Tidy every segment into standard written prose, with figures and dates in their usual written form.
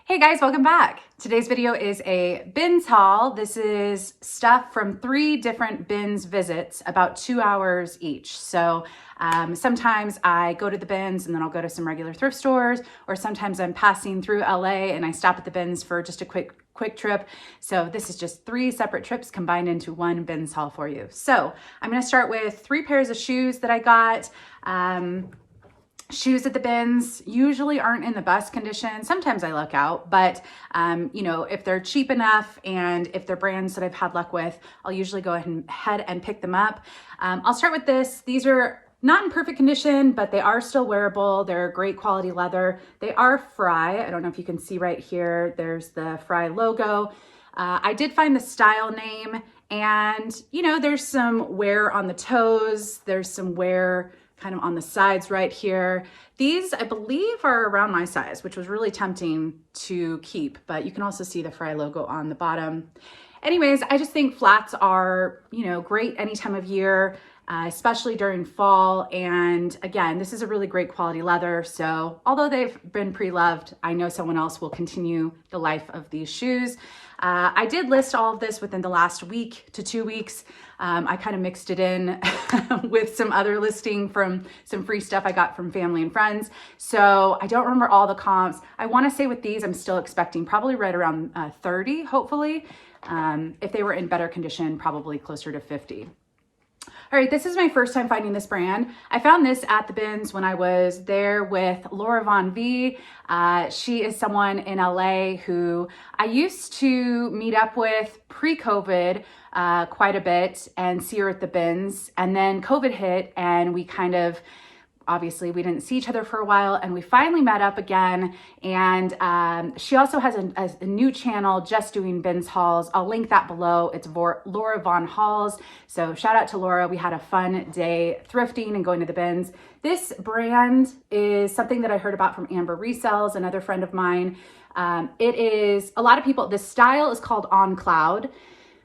Hey guys, welcome back. Today's video is a bins haul. This is stuff from 3 different bins visits, about 2 hours each. So sometimes I go to the bins and then I'll go to some regular thrift stores, or sometimes I'm passing through LA and I stop at the bins for just a quick trip. So this is just 3 separate trips combined into one bins haul for you. So I'm gonna start with 3 pairs of shoes that I got. Shoes at the bins usually aren't in the best condition. Sometimes I luck out, but you know, if they're cheap enough and if they're brands that I've had luck with, I'll usually go ahead and pick them up. I'll start with this. These are not in perfect condition, but they are still wearable. They're great quality leather. They are Fry. I don't know if you can see right here. There's the Fry logo. I did find the style name, and you know, there's some wear on the toes. There's some wear kind of on the sides right here. These, I believe, are around my size, which was really tempting to keep, but you can also see the Fry logo on the bottom. Anyways, I just think flats are, you know, great any time of year, especially during fall. And again, this is a really great quality leather. So although they've been pre-loved, I know someone else will continue the life of these shoes. I did list all of this within the last week to 2 weeks. I kind of mixed it in with some other listing from some free stuff I got from family and friends. So I don't remember all the comps. I want to say with these, I'm still expecting probably right around 30, hopefully. If they were in better condition, probably closer to 50. All right, this is my first time finding this brand. I found this at the bins when I was there with Laura Von V. She is someone in LA who I used to meet up with pre-COVID quite a bit and see her at the bins. And then COVID hit and we kind of, obviously we didn't see each other for a while, and we finally met up again. And she also has a new channel just doing bins hauls. I'll link that below. It's Laura Von Hauls. So shout out to Laura. We had a fun day thrifting and going to the bins. This brand is something that I heard about from Amber Resells, another friend of mine. It is, a lot of people, this style is called On Cloud.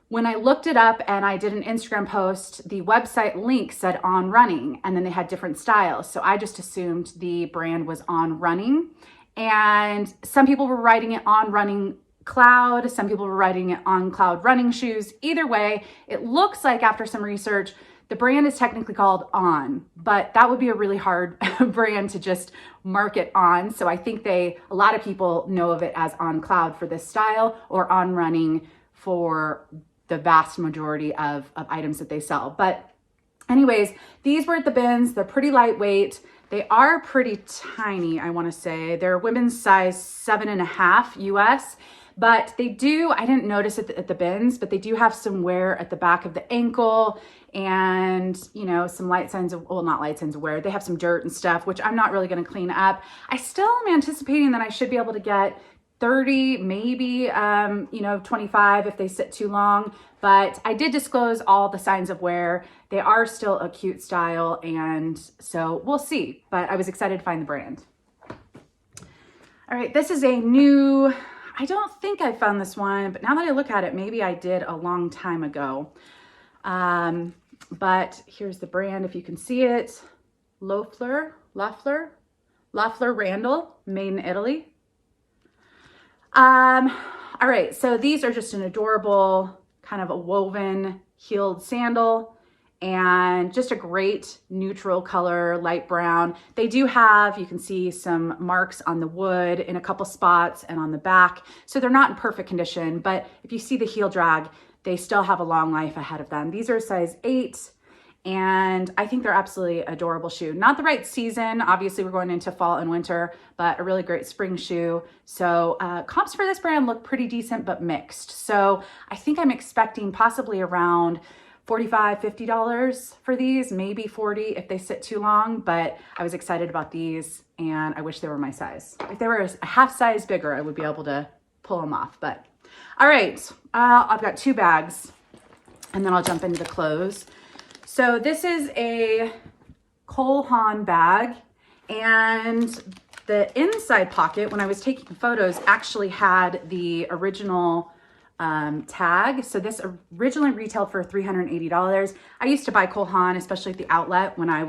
When I looked it up and I did an Instagram post, the website link said On Running, and then they had different styles. So I just assumed the brand was On Running. And some people were writing it On Running Cloud. Some people were writing it On Cloud Running Shoes. Either way, it looks like after some research, the brand is technically called On, but that would be a really hard brand to just market on. So I think a lot of people know of it as On Cloud for this style, or On Running for the vast majority of items that they sell. But anyways, these were at the bins. They're pretty lightweight. They are pretty tiny, I want to say. They're women's size 7.5 US, but they do, I didn't notice it at the bins, but they do have some wear at the back of the ankle, and you know, some light signs of, well, not light signs of wear. They have some dirt and stuff, which I'm not really going to clean up. I still am anticipating that I should be able to get 30, maybe, you know, 25 if they sit too long. But I did disclose all the signs of wear. They are still a cute style, and so we'll see. But I was excited to find the brand. All right, this is a new, I don't think I found this one, but now that I look at it, maybe I did a long time ago. But here's the brand, if you can see it. Loeffler Randall, made in Italy. All right, so these are just an adorable kind of a woven heeled sandal, and just a great neutral color, light brown. They do have, you can see some marks on the wood in a couple spots and on the back. So they're not in perfect condition, but if you see the heel drag, they still have a long life ahead of them. These are size 8. And I think they're absolutely adorable shoe. Not the right season. Obviously, we're going into fall and winter, but a really great spring shoe. So comps for this brand look pretty decent, but mixed. So I think I'm expecting possibly around $45, $50 for these, maybe 40 if they sit too long, but I was excited about these and I wish they were my size. If they were a half size bigger, I would be able to pull them off. But all right, I've got 2 bags and then I'll jump into the clothes. So this is a Haan Bag, and the inside pocket, when I was taking photos, actually had the original tag. So this originally retailed for $380. I used to buy Haan, especially at the outlet when I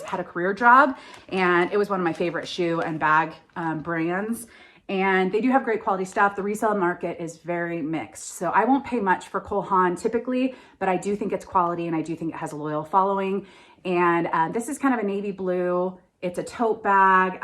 had a career job, and it was one of my favorite shoe and bag brands. and they do have great quality stuff. The resale market is very mixed. So I won't pay much for Cole Haan typically, but I do think it's quality and I do think it has a loyal following. And this is kind of a navy blue. It's a tote bag.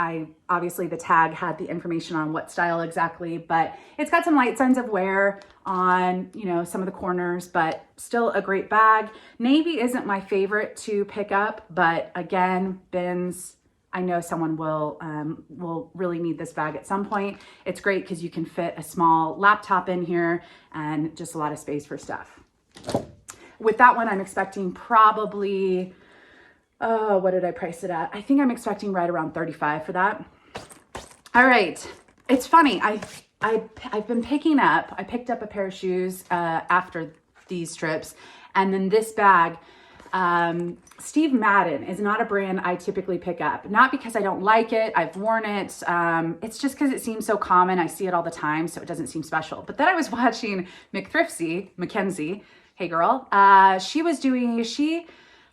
Obviously the tag had the information on what style exactly, but it's got some light signs of wear on, you know, some of the corners, but still a great bag. Navy isn't my favorite to pick up, but again, bins, I know someone will really need this bag at some point. It's great because you can fit a small laptop in here and just a lot of space for stuff. With that one, I'm expecting probably, what did I price it at? I think I'm expecting right around 35 for that. All right. It's funny. I've been I picked up a pair of shoes after these trips, and then this bag. Steve Madden is not a brand I typically pick up, not because I don't like it. I've worn it. It's just because it seems so common. I see it all the time, so it doesn't seem special. But then I was watching Mackenzie, hey girl, she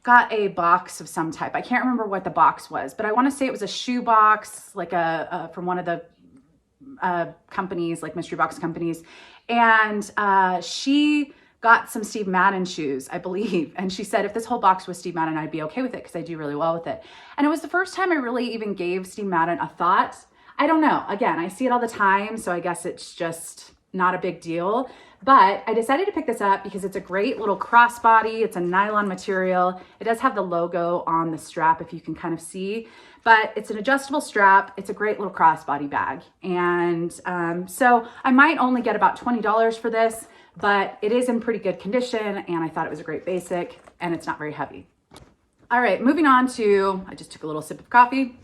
got a box of some type. I can't remember what the box was, but I want to say it was a shoe box, like from one of the companies, like mystery box companies. And she got some Steve Madden shoes, I believe. And she said, if this whole box was Steve Madden, I'd be okay with it because I do really well with it. And it was the first time I really even gave Steve Madden a thought. I don't know. Again, I see it all the time, so I guess it's just not a big deal. But I decided to pick this up because it's a great little crossbody. It's a nylon material. It does have the logo on the strap, if you can kind of see, but it's an adjustable strap. It's a great little crossbody bag. And so I might only get about $20 for this, but it is in pretty good condition. And I thought it was a great basic and it's not very heavy. All right, moving on to, I just took a little sip of coffee.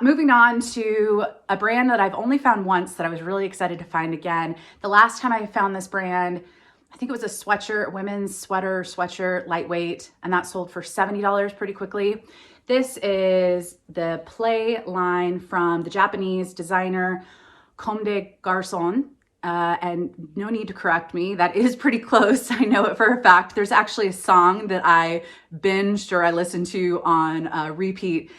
Moving on to a brand that I've only found once that I was really excited to find again. The last time I found this brand, I think it was a sweatshirt, women's sweatshirt, lightweight, and that sold for $70 pretty quickly. This is the play line from the Japanese designer COMMONTAGS. And no need to correct me, that is pretty close. I know it for a fact. There's actually a song that I binged or I listened to on repeat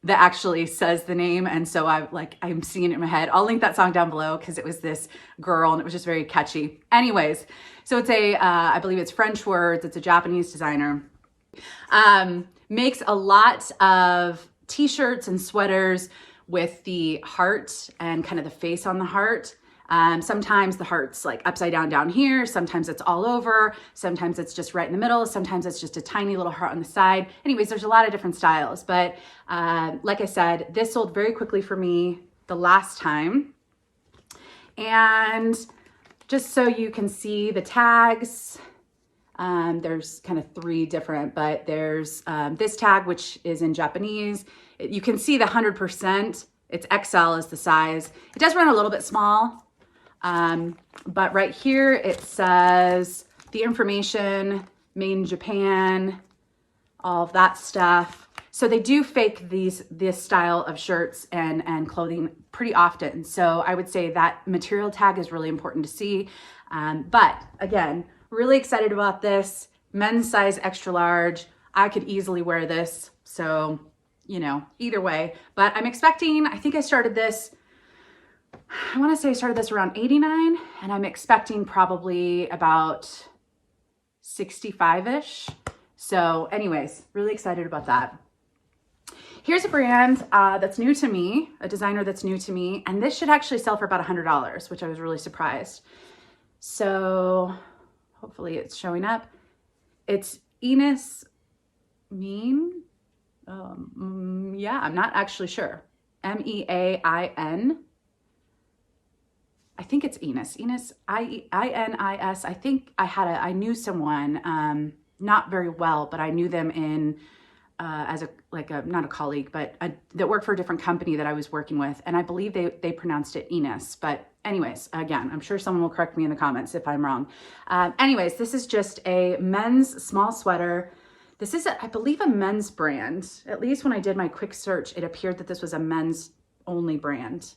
that actually says the name. And so I'm seeing it in my head. I'll link that song down below because it was this girl and it was just very catchy. Anyways, so it's I believe it's French words. It's a Japanese designer. Makes a lot of t-shirts and sweaters with the heart and kind of the face on the heart. Sometimes the heart's like upside down here. Sometimes it's all over. Sometimes it's just right in the middle. Sometimes it's just a tiny little heart on the side. Anyways, there's a lot of different styles. But like I said, this sold very quickly for me the last time. And just so you can see the tags, there's kind of three different, but there's this tag, which is in Japanese. You can see the 100%. It's XL is the size. It does run a little bit small. But right here it says the information, made in Japan, all of that stuff. So they do fake this style of shirts and clothing pretty often. So I would say that material tag is really important to see. But again, really excited about this. Men's size extra large. I could easily wear this. So, you know, either way, but I'm expecting, I think I started this, I want to say I started this around 89 and I'm expecting probably about 65-ish. So anyways, really excited about that. Here's a brand that's new to me, a designer that's new to me, and this should actually sell for about $100, which I was really surprised. So hopefully it's showing up. It's Enos Mean. Yeah, I'm not actually sure. M-E-A-I-N. I think it's Enos. Enos, I-N-I-S. I think I knew someone, not very well, but I knew them in, as not a colleague, but that worked for a different company that I was working with. And I believe they pronounced it Enos. But anyways, again, I'm sure someone will correct me in the comments if I'm wrong. Anyways, this is just a men's small sweater. This is, I believe, a men's brand. At least when I did my quick search, it appeared that this was a men's only brand.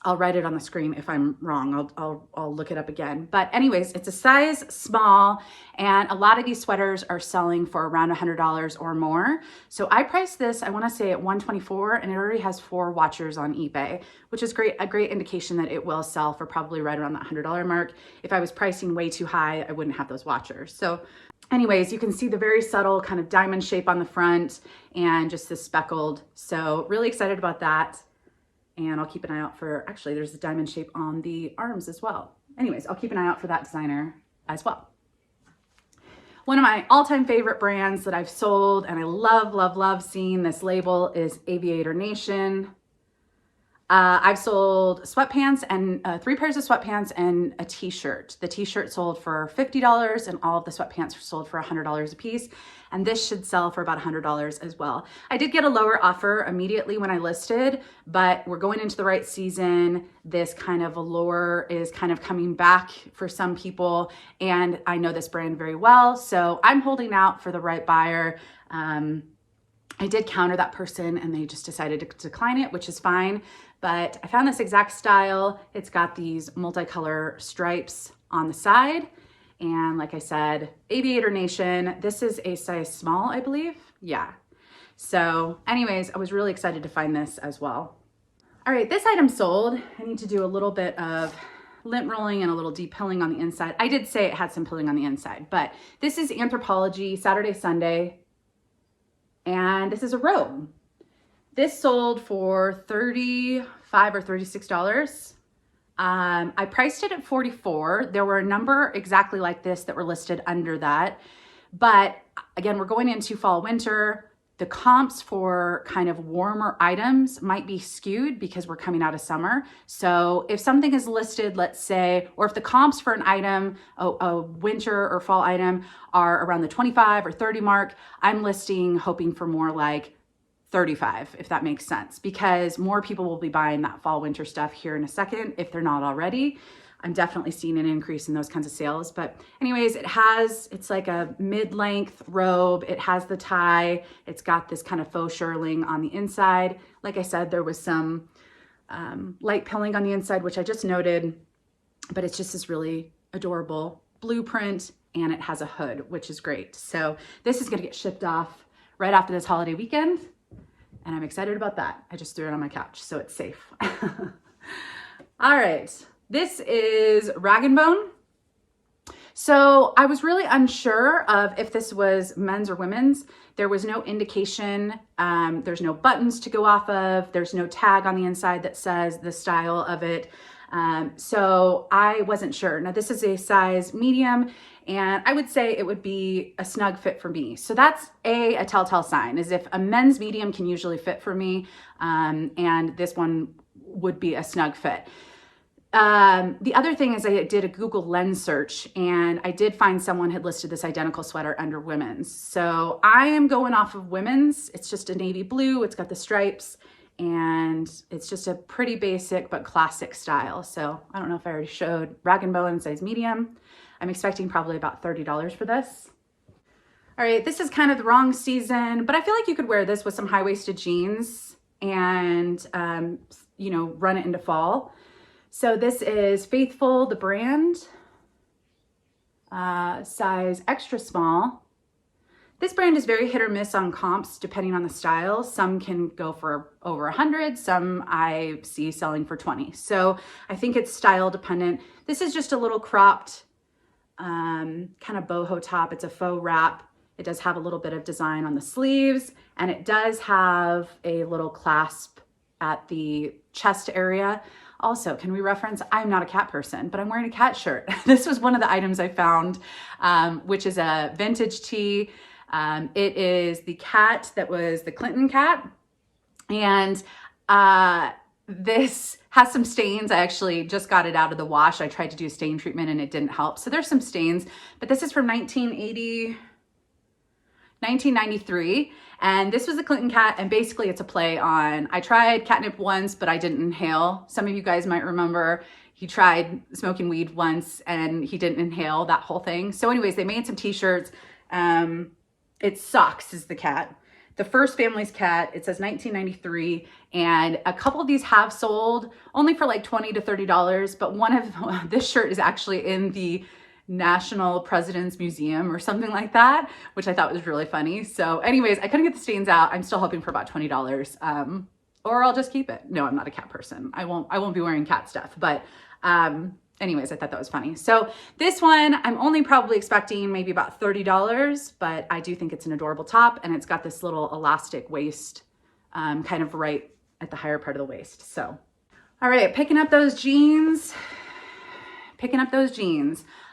I'll write it on the screen if I'm wrong. I'll look it up again. But anyways, it's a size small, and a lot of these sweaters are selling for around $100 or more. So I priced this, I want to say at $124, and it already has 4 watchers on eBay, which is great, a great indication that it will sell for probably right around that $100 mark. If I was pricing way too high, I wouldn't have those watchers. So anyways, you can see the very subtle kind of diamond shape on the front and just the speckled. So really excited about that. And I'll keep an eye out for, actually there's a diamond shape on the arms as well. Anyways, I'll keep an eye out for that designer as well. One of my all-time favorite brands that I've sold, and I love, love, love seeing this label, is Aviator Nation. I've sold sweatpants and 3 pairs of sweatpants and a t-shirt. The t-shirt sold for $50 and all of the sweatpants were sold for $100 a piece. And this should sell for about $100 as well. I did get a lower offer immediately when I listed, but we're going into the right season. This kind of allure is kind of coming back for some people, and I know this brand very well, so I'm holding out for the right buyer. I did counter that person and they just decided to decline it, which is fine. But I found this exact style. It's got these multicolor stripes on the side. And like I said, Aviator Nation, this is a size small, I believe. Yeah. So anyways, I was really excited to find this as well. All right, this item sold. I need to do a little bit of lint rolling and a little deep pilling on the inside. I did say it had some pilling on the inside, but this is Anthropology Saturday, Sunday. And this is a robe. This sold for $35 or $36. I priced it at $44. There were a number exactly like this that were listed under that. But again, we're going into fall, winter. The comps for kind of warmer items might be skewed because we're coming out of summer. So if something is listed, let's say, or if the comps for an item, a winter or fall item, are around the 25 or 30 mark, I'm listing hoping for more like 35, if that makes sense, because more people will be buying that fall winter stuff here in a second if they're not already. I'm definitely seeing an increase in those kinds of sales. But anyways, it's like a mid-length robe. It has the tie. It's got this kind of faux shearling on the inside. Like I said, there was some light pilling on the inside, which I just noted, but it's just this really adorable blueprint, and it has a hood, which is great. So this is gonna get shipped off right after this holiday weekend, and I'm excited about that. I just threw it on my couch, so it's safe. All right. This is Rag & Bone. So I was really unsure of if this was men's or women's. There was no indication. There's no buttons to go off of. There's no tag on the inside that says the style of it. So I wasn't sure. Now this is a size medium, and I would say it would be a snug fit for me. So that's a telltale sign, is if a men's medium can usually fit for me, and this one would be a snug fit. The other thing is I did a Google Lens search, and I did find someone had listed this identical sweater under women's. So I am going off of women's. It's just a navy blue. It's got the stripes, and it's just a pretty basic but classic style. So I don't know if I already showed Rag & Bone size medium. I'm expecting probably about $30 for this. All right, this is kind of the wrong season, but I feel like you could wear this with some high-waisted jeans and, you know, run it into fall. So this is Faithful, the brand, size extra small. This brand is very hit or miss on comps depending on the style. Some can go for over 100, some I see selling for 20. So I think it's style dependent. This is just a little cropped kind of boho top. It's a faux wrap. It does have a little bit of design on the sleeves, and it does have a little clasp at the chest area. Also, can we reference, I'm not a cat person, but I'm wearing a cat shirt. This was one of the items I found, which is a vintage tee. It is the cat that was the Clinton cat. And this has some stains. I actually just got it out of the wash. I tried to do stain treatment and it didn't help. So there's some stains, but this is from 1993. And this was a Clinton cat, and basically it's a play on, I tried catnip once, but I didn't inhale. Some of you guys might remember he tried smoking weed once and he didn't inhale, that whole thing. So anyways, they made some t-shirts. It Sucks is the cat. the first family's cat. It says 1993, and a couple of these have sold only for like $20 to $30, but one of this shirt is actually in the National President's Museum or something like that, which I thought was really funny. So anyways, I couldn't get the stains out. I'm still hoping for about $20, or I'll just keep it. No, I'm not a cat person. I won't be wearing cat stuff, but anyways, I thought that was funny. So this one, I'm only probably expecting maybe about $30, but I do think it's an adorable top, and it's got this little elastic waist, kind of right at the higher part of the waist. So, all right, picking up those jeans.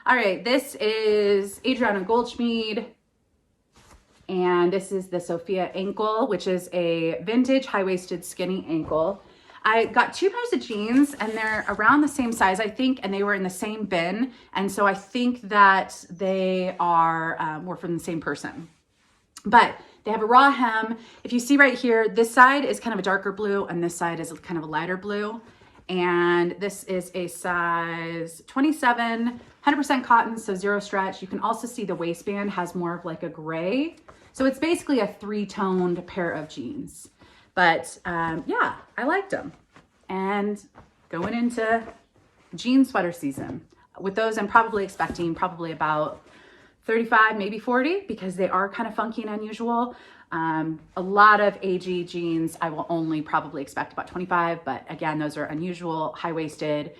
All right, this is Adriana Goldschmied, and this is the Sophia ankle, which is a vintage high-waisted skinny ankle. I got 2 pairs of jeans, and they're around the same size, I think, and they were in the same bin, and so I think that they were from the same person. But they have a raw hem. If you see right here, this side is kind of a darker blue, and this side is kind of a lighter blue. And this is a size 27, 100% cotton, so 0 stretch. You can also see the waistband has more of like a gray. So it's basically a 3-toned pair of jeans. But yeah, I liked them. And going into jean sweater season, with those I'm probably expecting about 35, maybe 40, because they are kind of funky and unusual. A lot of AG jeans, I will only probably expect about 25, but again, those are unusual, high-waisted.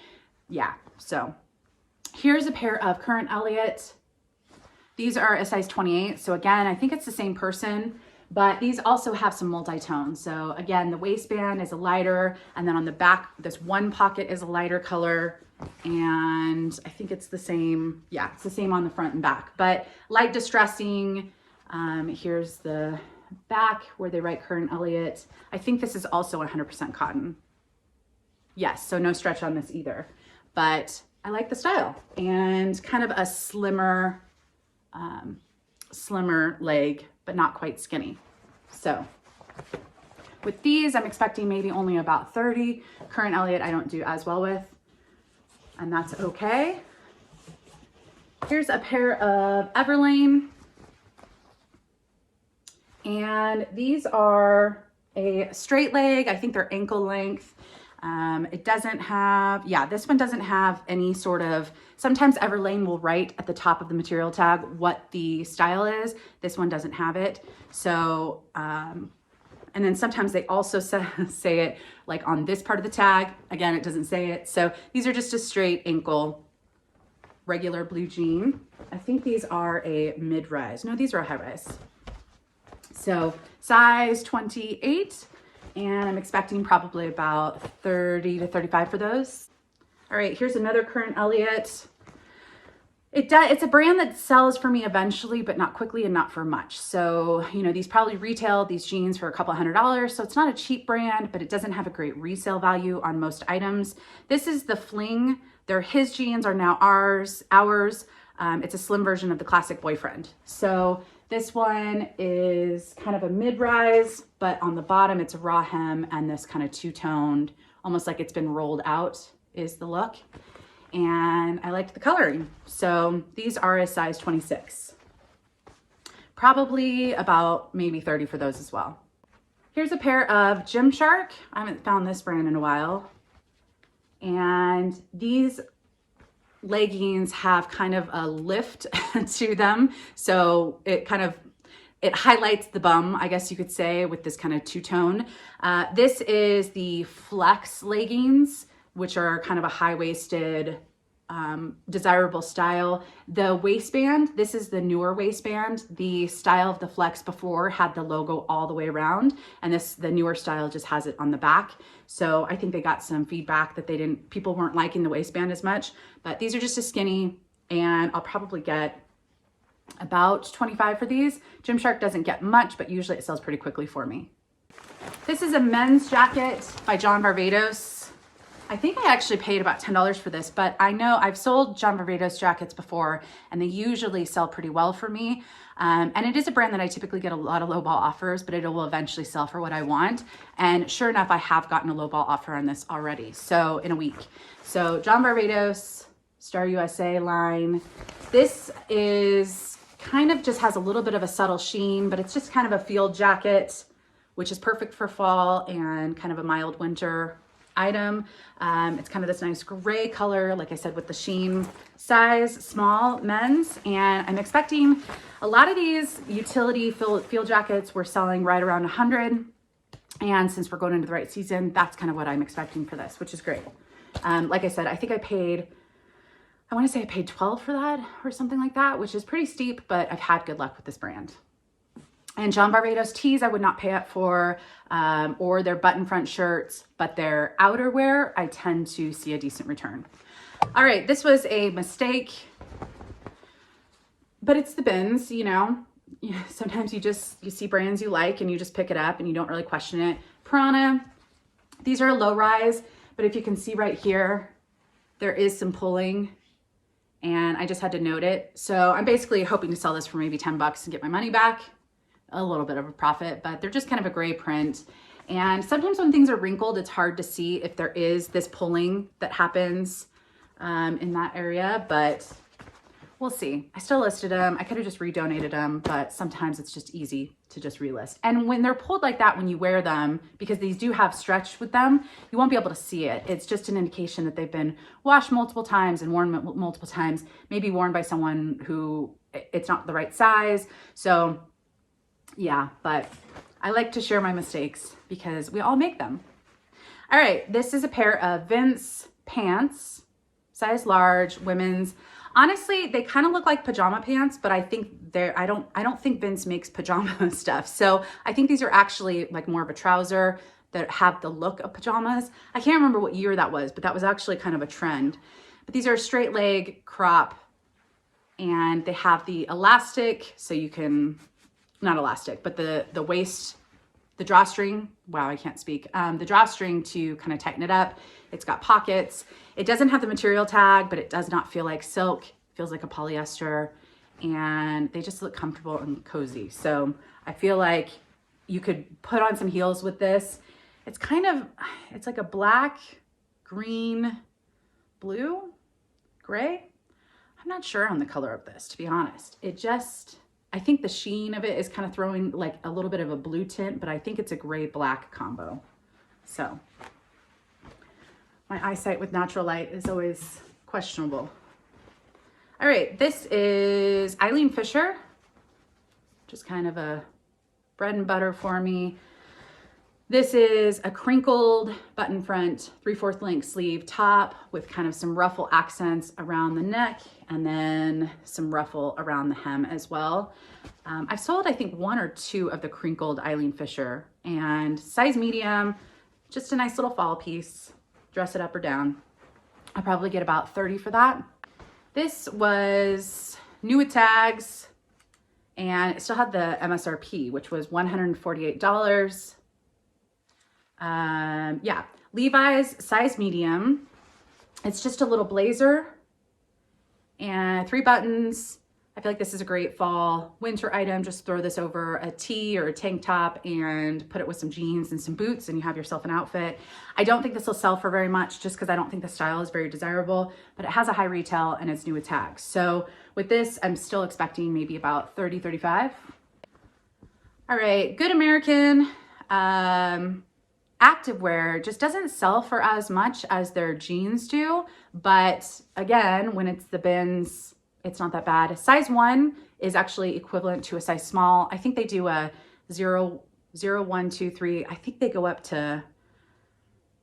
Yeah, so here's a pair of Current Elliott. These are a size 28. So again, I think it's the same person, but these also have some multi-tone. So again, the waistband is a lighter, and then on the back, this one pocket is a lighter color. And I think it's the same. Yeah, it's the same on the front and back, but light distressing. Here's the back where they write Current Elliott. I think this is also 100% cotton. Yes, so no stretch on this either, but I like the style, and kind of a slimmer leg, but not quite skinny. So with these, I'm expecting maybe only about 30. Current Elliott I don't do as well with, and that's okay. Here's a pair of Everlane. And these are a straight leg. I think they're ankle length. It doesn't have, yeah, this one doesn't have any sort of, sometimes Everlane will write at the top of the material tag what the style is. This one doesn't have it. So, and then sometimes they also say it like on this part of the tag. Again, it doesn't say it. So these are just a straight ankle, regular blue jean. I think these are a mid-rise. No, these are a high-rise. So size 28, and I'm expecting probably about 30 to 35 for those. All right, here's another Current Elliott. It's a brand that sells for me eventually, but not quickly and not for much. So, you know, these probably retail these jeans for a couple $100. So it's not a cheap brand, but it doesn't have a great resale value on most items. This is the Fling. His jeans are now ours. It's a slim version of the Classic Boyfriend. So this one is kind of a mid-rise, but on the bottom it's a raw hem and this kind of two-toned, almost like it's been rolled out is the look. And I liked the coloring. So these are a size 26. Probably about maybe 30 for those as well. Here's a pair of Gymshark. I haven't found this brand in a while. And these leggings have kind of a lift to them. So it highlights the bum, I guess you could say, with this kind of two-tone. This is the Flex leggings, which are kind of a high-waisted, desirable style. The waistband, this is the newer waistband. The style of the Flex before had the logo all the way around, and the newer style just has it on the back. So I think they got some feedback that people weren't liking the waistband as much, but these are just a skinny, and I'll probably get about 25 for these. Gymshark doesn't get much, but usually it sells pretty quickly for me. This is a men's jacket by John Barbados. I think I actually paid about $10 for this, but I know I've sold John Barbados jackets before, and they usually sell pretty well for me. And it is a brand that I typically get a lot of lowball offers, but it will eventually sell for what I want. And sure enough, I have gotten a lowball offer on this already, so in a week. So John Barbados, Star USA line. This is kind of just has a little bit of a subtle sheen, but it's just kind of a field jacket, which is perfect for fall and kind of a mild winter item. It's kind of this nice gray color, like I said, with the sheen. Size small, men's, and I'm expecting a lot of these utility field jackets we're selling right around 100. And since we're going into the right season, that's kind of what I'm expecting for this, which is great. Like I said, I think I want to say I paid 12 for that or something like that, which is pretty steep, but I've had good luck with this brand. And John Barbados tees I would not pay up for, or their button front shirts, but their outerwear, I tend to see a decent return. All right, this was a mistake, but it's the bins, you know. Sometimes you see brands you like and you just pick it up and you don't really question it. Prana, these are low rise, but if you can see right here, there is some pulling and I just had to note it. So I'm basically hoping to sell this for maybe 10 bucks and get my money back. A little bit of a profit, but they're just kind of a gray print. And sometimes when things are wrinkled, it's hard to see if there is this pulling that happens in that area, but we'll see. I still listed them. I could have just redonated them, but sometimes it's just easy to just relist. And when they're pulled like that, when you wear them, because these do have stretch with them, you won't be able to see it. It's just an indication that they've been washed multiple times and worn multiple times, maybe worn by someone who it's not the right size. So yeah, but I like to share my mistakes because we all make them. All right, this is a pair of Vince pants, size large, women's. Honestly, they kind of look like pajama pants, but I think I don't think Vince makes pajama stuff. So I think these are actually like more of a trouser that have the look of pajamas. I can't remember what year that was, but that was actually kind of a trend. But these are a straight leg crop and they have the elastic, so you can, not elastic, but the waist, the drawstring, wow, I can't speak. The drawstring to kind of tighten it up. It's got pockets. It doesn't have the material tag, but it does not feel like silk. It feels like a polyester, and they just look comfortable and cozy. So I feel like you could put on some heels with this. It's like a black, green, blue, gray. I'm not sure on the color of this, to be honest. I think the sheen of it is kind of throwing like a little bit of a blue tint, but I think it's a gray black combo. So my eyesight with natural light is always questionable. All right, this is Eileen Fisher, just kind of a bread and butter for me. This is a crinkled button front, 3/4 length sleeve top with kind of some ruffle accents around the neck and then some ruffle around the hem as well. I've sold, I think, 1 or 2 of the crinkled Eileen Fisher, and size medium, just a nice little fall piece, dress it up or down. I'll probably get about 30 for that. This was new with tags and it still had the MSRP, which was $148. Yeah, Levi's, size medium. It's just a little blazer and 3 buttons. I feel like this is a great fall winter item. Just throw this over a tee or a tank top and put it with some jeans and some boots and you have yourself an outfit. I don't think this will sell for very much just because I don't think the style is very desirable, but it has a high retail and it's new with tags. So with this, I'm still expecting maybe about 30, 35. All right, Good American. Activewear just doesn't sell for as much as their jeans do, but again, when it's the bins, it's not that bad. Size 1 is actually equivalent to a size small. I think they do a 0, 1, 2, 3. I think they go up to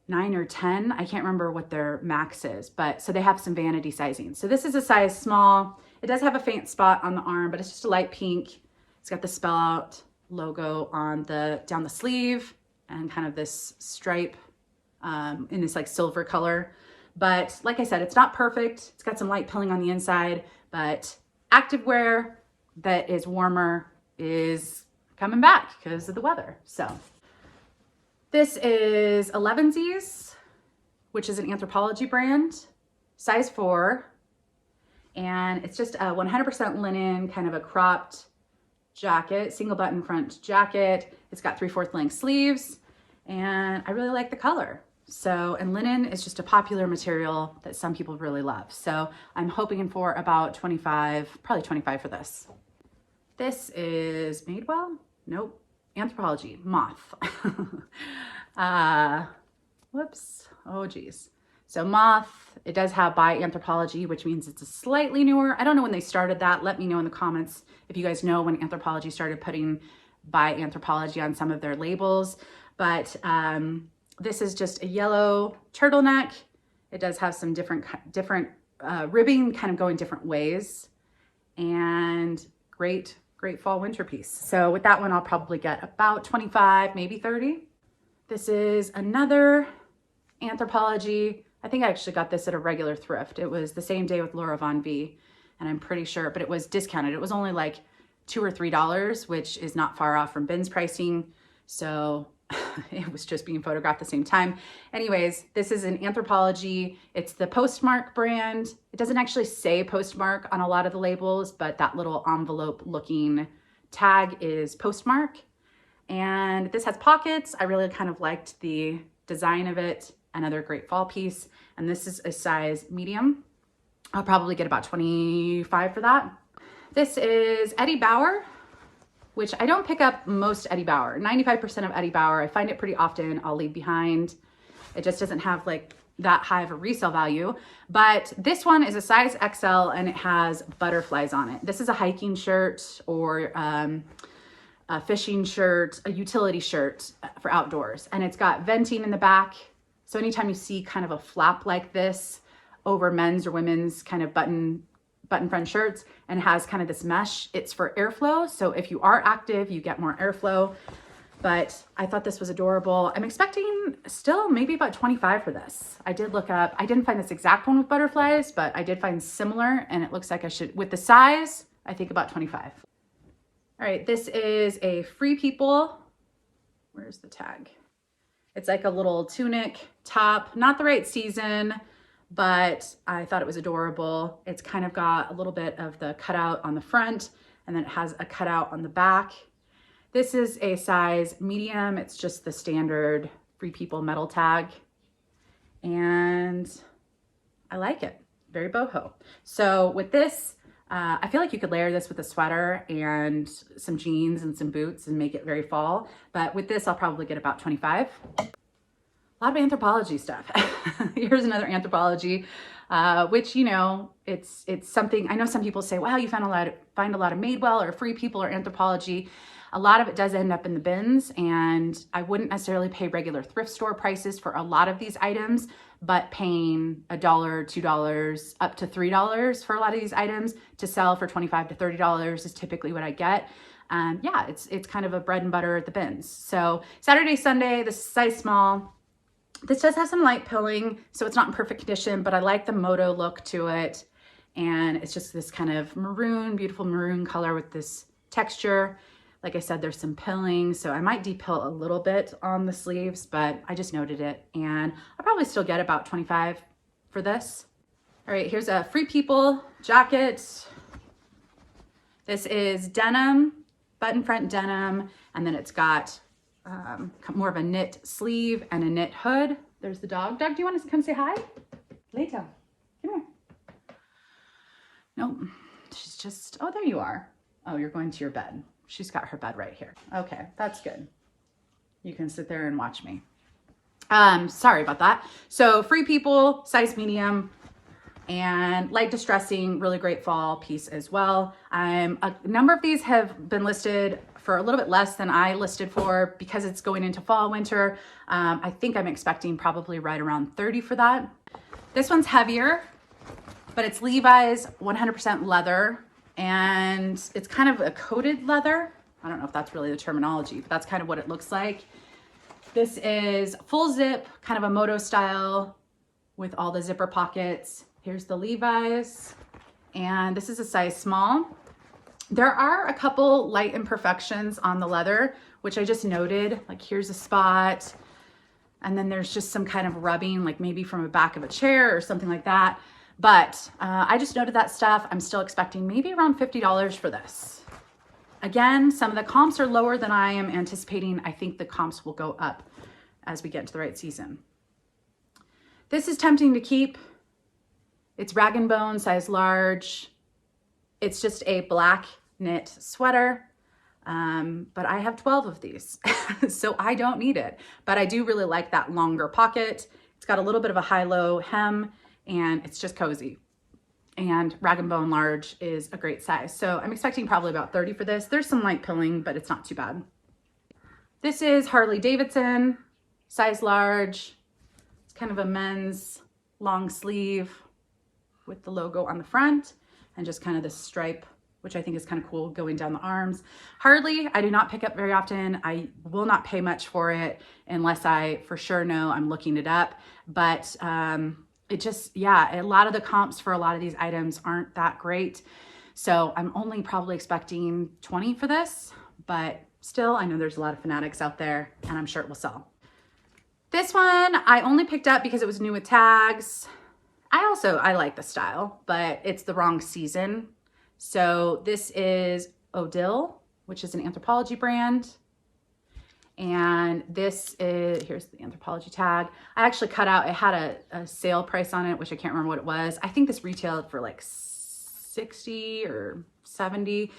9 or 10. I can't remember what their max is, but so they have some vanity sizing. So this is a size small. It does have a faint spot on the arm, but it's just a light pink. It's got the spell out logo on down the sleeve and kind of this stripe in this like silver color. But like I said, it's not perfect. It's got some light pilling on the inside, but activewear that is warmer is coming back because of the weather. So this is 11Z's, which is an Anthropology brand, size 4. And it's just a 100% linen, kind of a cropped jacket, single button front jacket. It's got 3/4 length sleeves and I really like the color. So, and linen is just a popular material that some people really love. So I'm hoping for about 25, probably 25 for this. This is Madewell? Nope. Anthropology, moth. Whoops. Oh, geez. So moth, it does have by Anthropology, which means it's a slightly newer. I don't know when they started that. Let me know in the comments if you guys know when Anthropology started putting by Anthropology on some of their labels. But this is just a yellow turtleneck. It does have some different ribbing kind of going different ways, and great fall winter piece. So with that one, I'll probably get about 25, maybe 30. This is another Anthropology. I think I actually got this at a regular thrift. It was the same day with Laura Von V, and I'm pretty sure, but it was discounted. It was only like $2 or $3, which is not far off from Ben's pricing. So it was just being photographed at the same time. Anyways, this is an Anthropology. It's the Postmark brand. It doesn't actually say Postmark on a lot of the labels, but that little envelope looking tag is Postmark. And this has pockets. I really kind of liked the design of it. Another great fall piece. And this is a size medium. I'll probably get about 25 for that. This is Eddie Bauer, which I don't pick up most Eddie Bauer. 95% of Eddie Bauer, I find it pretty often, I'll leave behind. It just doesn't have like that high of a resale value. But this one is a size XL and it has butterflies on it. This is a hiking shirt or a fishing shirt, a utility shirt for outdoors. And it's got venting in the back. So anytime you see kind of a flap like this over men's or women's kind of button front shirts and has kind of this mesh, it's for airflow. So if you are active, you get more airflow. But I thought this was adorable. I'm expecting still maybe about 25 for this. I did look up, I didn't find this exact one with butterflies, but I did find similar, and it looks like I should, with the size, I think about 25. All right, this is a Free People. Where's the tag? It's like a little tunic top, not the right season, but I thought it was adorable. It's kind of got a little bit of the cutout on the front, and then it has a cutout on the back. This is a size medium. It's just the standard Free People metal tag, and I like it. Very boho. So with this, I feel like you could layer this with a sweater and some jeans and some boots and make it very fall. But with this, I'll probably get about 25. A lot of Anthropology stuff. Here's another Anthropology, which, you know, it's something, I know some people say, wow, you find a lot of Madewell or Free People or Anthropology. A lot of it does end up in the bins, and I wouldn't necessarily pay regular thrift store prices for a lot of these items, but paying $1, $2, up to $3 for a lot of these items to sell for $25 to $30 is typically what I get. Yeah, it's kind of a bread and butter at the bins. So Saturday, Sunday, this is size small. This does have some light pilling, so it's not in perfect condition, but I like the moto look to it. And it's just this kind of maroon, beautiful maroon color with this texture. Like I said, there's some pilling, so I might depill a little bit on the sleeves, but I just noted it. And I'll probably still get about 25 for this. All right, here's a Free People jacket. This is denim, button front denim, and then it's got more of a knit sleeve and a knit hood. There's the dog. Dog, do you want to come say hi? Later. Come here. Nope. She's just, oh, there you are. Oh, you're going to your bed. She's got her bed right here. Okay, that's good. You can sit there and watch me. Sorry about that. So Free People, size medium, and light distressing, really great fall piece as well. A number of these have been listed for a little bit less than I listed for because it's going into fall, winter. I think I'm expecting probably right around 30 for that. This one's heavier, but it's Levi's 100% leather, and it's kind of a coated leather. I don't know if that's really the terminology, but that's kind of what it looks like. This is full zip, kind of a moto style with all the zipper pockets. Here's the Levi's, and this is a size small. There are a couple light imperfections on the leather, which I just noted, like here's a spot, and then there's just some kind of rubbing, like maybe from the back of a chair or something like that. But I just noted that stuff. I'm still expecting maybe around $50 for this. Again, some of the comps are lower than I am anticipating. I think the comps will go up as we get into the right season. This is tempting to keep. It's rag and bone, size large. It's just a black knit sweater. But I have 12 of these, so I don't need it. But I do really like that longer pocket. It's got a little bit of a high-low hem, and it's just cozy. And rag & bone large is a great size. So I'm expecting probably about 30 for this. There's some light pilling, but it's not too bad. This is Harley Davidson, size large. It's kind of a men's long sleeve with the logo on the front and just kind of this stripe, which I think is kind of cool going down the arms. Harley, I do not pick up very often. I will not pay much for it unless I for sure know I'm looking it up. But it just, yeah, a lot of the comps for a lot of these items aren't that great. So I'm only probably expecting 20 for this, but still, I know there's a lot of fanatics out there and I'm sure it will sell. This one I only picked up because it was new with tags. I like the style, but it's the wrong season. So this is Odill, which is an Anthropology brand. And this is, here's the Anthropology tag. I actually cut out, it had a sale price on it, which I can't remember what it was. I think this retailed for like 60 or 70,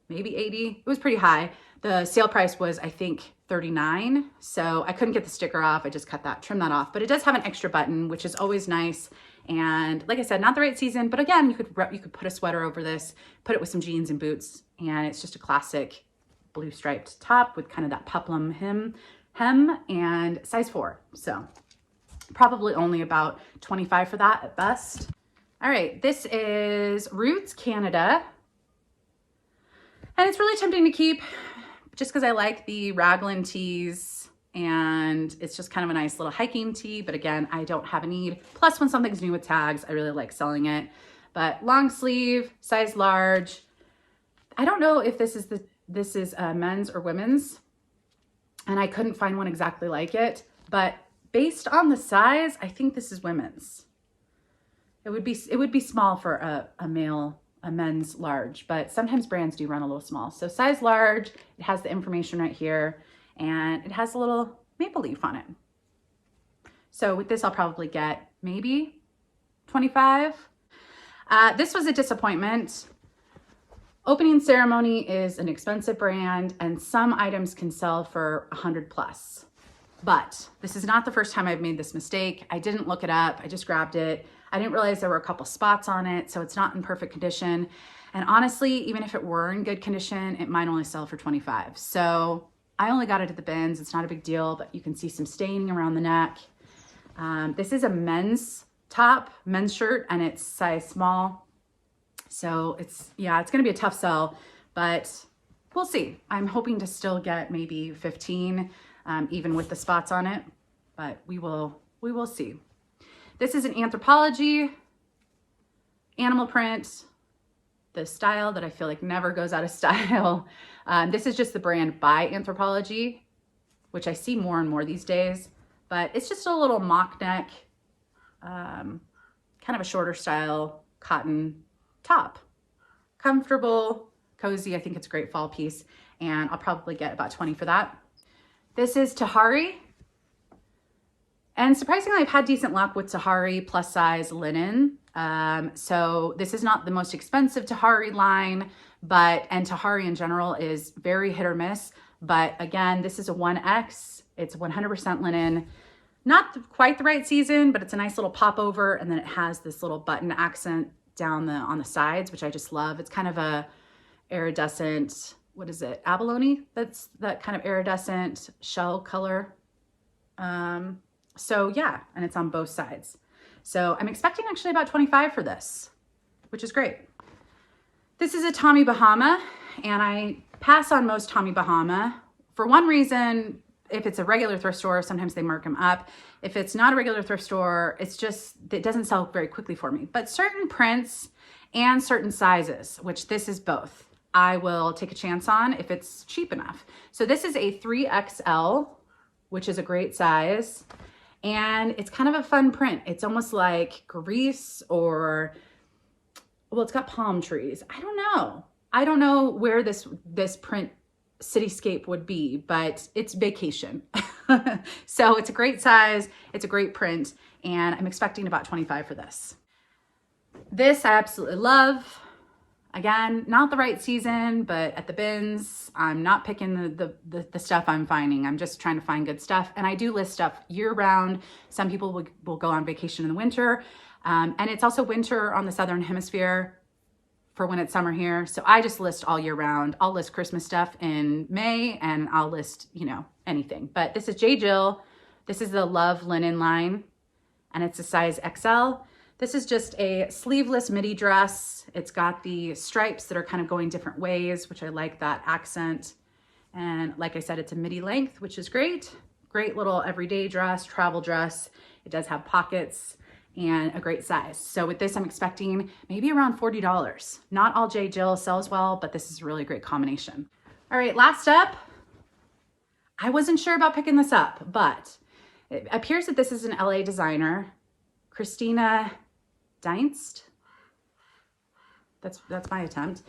maybe 80. It was pretty high. The sale price was, I think, 39. So I couldn't get the sticker off. I just trimmed that off. But it does have an extra button, which is always nice. And like I said, not the right season, but again, you could put a sweater over this, put it with some jeans and boots, and it's just a classic blue striped top with kind of that peplum hem and size 4. So probably only about 25 for that at best. All right, this is Roots Canada. And it's really tempting to keep just because I like the raglan tees and it's just kind of a nice little hiking tee. But again, I don't have a need. Plus when something's new with tags, I really like selling it. But long sleeve, size large. I don't know if this is men's or women's, and I couldn't find one exactly like it, but based on the size, I think this is women's. It would be small for a men's large, but sometimes brands do run a little small. So size large, it has the information right here, and it has a little maple leaf on it. So with this, I'll probably get maybe 25. This was a disappointment. Opening Ceremony is an expensive brand and some items can sell for 100 plus. But this is not the first time I've made this mistake. I didn't look it up. I just grabbed it. I didn't realize there were a couple spots on it, so it's not in perfect condition. And honestly, even if it were in good condition, it might only sell for 25. So I only got it at the bins. It's not a big deal, but you can see some staining around the neck. This is a men's top, men's shirt, and it's size small. So it's gonna be a tough sell, but we'll see. I'm hoping to still get maybe 15, even with the spots on it, but we will see. This is an Anthropology animal print, the style that I feel like never goes out of style. This is just the brand by Anthropology, which I see more and more these days, but it's just a little mock neck, kind of a shorter style cotton top. Comfortable, cozy. I think it's a great fall piece, and I'll probably get about 20 for that. This is Tahari. And surprisingly, I've had decent luck with Tahari plus size linen. So this is not the most expensive Tahari line, and Tahari in general is very hit or miss. But again, this is a 1X. It's 100% linen. Not quite the right season, but it's a nice little pop over, and then it has this little button accent down on the sides, which I just love. It's kind of a iridescent, what is it, abalone? That's that kind of iridescent shell color. So yeah, and it's on both sides. So I'm expecting actually about 25 for this, which is great. This is a Tommy Bahama, and I pass on most Tommy Bahama for one reason. If it's a regular thrift store, sometimes they mark them up. If it's not a regular thrift store, it doesn't sell very quickly for me. But certain prints and certain sizes, which this is both, I will take a chance on if it's cheap enough. So this is a 3XL, which is a great size. And it's kind of a fun print. It's almost like Greece or, well, it's got palm trees. I don't know. I don't know where this print cityscape would be, but it's vacation. So it's a great size. It's a great print. And I'm expecting about 25 for this. This I absolutely love. Again, not the right season, but at the bins, I'm not picking the stuff I'm finding. I'm just trying to find good stuff. And I do list stuff year round. Some people will go on vacation in the winter. And it's also winter on the Southern Hemisphere for when it's summer here. So I just list all year round. I'll list Christmas stuff in May and I'll list, you know, anything. But this is J. Jill. This is the Love Linen line and it's a size XL. This is just a sleeveless midi dress. It's got the stripes that are kind of going different ways, which I like that accent. And like I said, it's a midi length, which is great. Great little everyday dress, travel dress. It does have pockets and a great size. So with this, I'm expecting maybe around $40. Not all J. Jill sells well, but this is a really great combination. All right, last up. I wasn't sure about picking this up, but it appears that this is an LA designer, Christina Dienst. That's my attempt.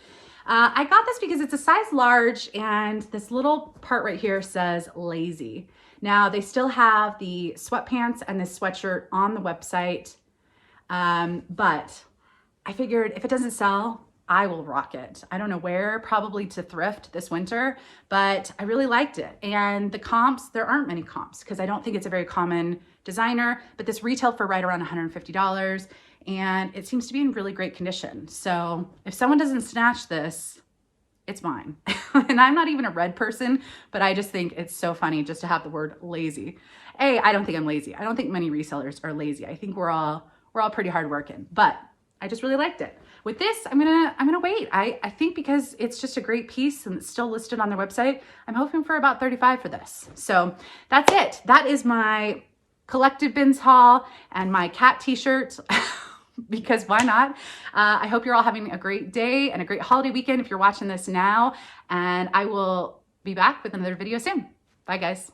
I got this because it's a size large and this little part right here says lazy. Now they still have the sweatpants and this sweatshirt on the website, but I figured if it doesn't sell, I will rock it. I don't know where, probably to thrift this winter, but I really liked it. And the comps, there aren't many comps because I don't think it's a very common designer, but this retailed for right around $150 and it seems to be in really great condition. So if someone doesn't snatch this, it's mine. And I'm not even a red person, but I just think it's so funny just to have the word lazy. I don't think I'm lazy. I don't think many resellers are lazy. I think we're all pretty hardworking, but I just really liked it. With this, I'm gonna wait. I think because it's just a great piece and it's still listed on their website, I'm hoping for about $35 for this. So that's it. That is my collective bins haul and my cat t-shirt. Because why not? I hope you're all having a great day and a great holiday weekend if you're watching this now. And I will be back with another video soon. Bye, guys.